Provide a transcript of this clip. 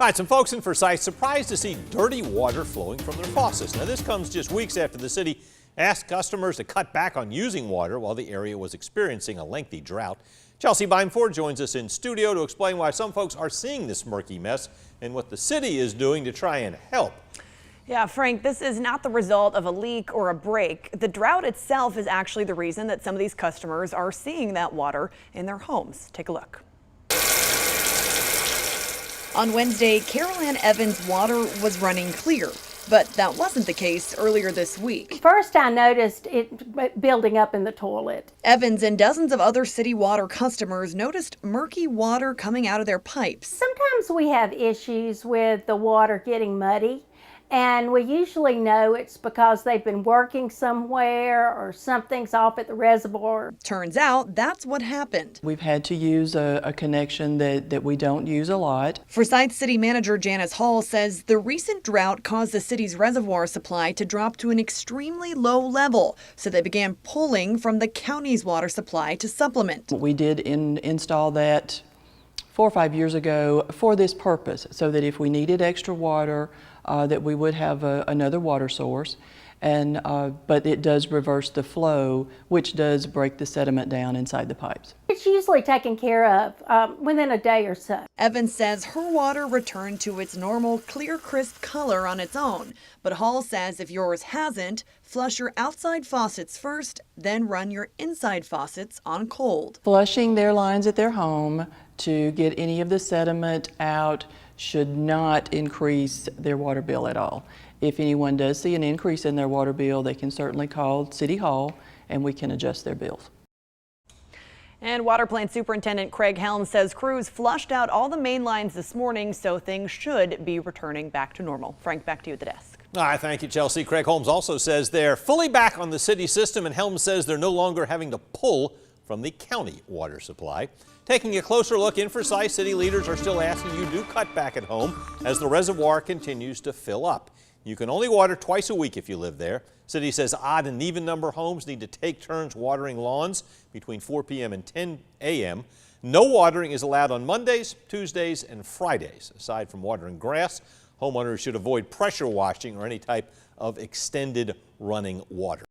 All right, some folks in Forsyth surprised to see dirty water flowing from their faucets. Now, this comes just weeks after the city asked customers to cut back on using water while the area was experiencing a lengthy drought. Chelsea Bimeford joins us in studio to explain why some folks are seeing this murky mess and what the city is doing to try and help. Yeah, Frank, this is not the result of a leak or a break. The drought itself is actually the reason that some of these customers are seeing that water in their homes. Take a look. On Wednesday, Carol Ann Evans' water was running clear, but that wasn't the case earlier this week. First, I noticed it building up in the toilet. Evans and dozens of other city water customers noticed murky water coming out of their pipes. Sometimes we have issues with the water getting muddy, and we usually know it's because they've been working somewhere or something's off at the reservoir. Turns out that's what happened. We've had to use a connection that we don't use a lot. Forsyth City Manager Janice Hall says the recent drought caused the city's reservoir supply to drop to an extremely low level, so they began pulling from the county's water supply to supplement. We did install that 4 or 5 years ago for this purpose, so that if we needed extra water, that we would have another water source, and but it does reverse the flow, which does break the sediment down inside the pipes. It's usually taken care of within a day or so. Evans says her water returned to its normal clear, crisp color on its own, but Hall says if yours hasn't, flush your outside faucets first, then run your inside faucets on cold. Flushing their lines at their home to get any of the sediment out should not increase their water bill at all. If anyone does see an increase in their water bill, they can certainly call City Hall and we can adjust their bills. And Water Plant Superintendent Craig Helms says crews flushed out all the main lines this morning, so things should be returning back to normal. Frank, back to you at the desk. All right, thank you, Chelsea. Craig Holmes also says they're fully back on the city system, and Helms says they're no longer having to pull from the county water supply. Taking a closer look in Forsyth, city leaders are still asking you to cut back at home as the reservoir continues to fill up. You can only water twice a week if you live there. City says odd and even number homes need to take turns watering lawns between 4 p.m. and 10 a.m. No watering is allowed on Mondays, Tuesdays, and Fridays. Aside from watering grass, homeowners should avoid pressure washing or any type of extended running water.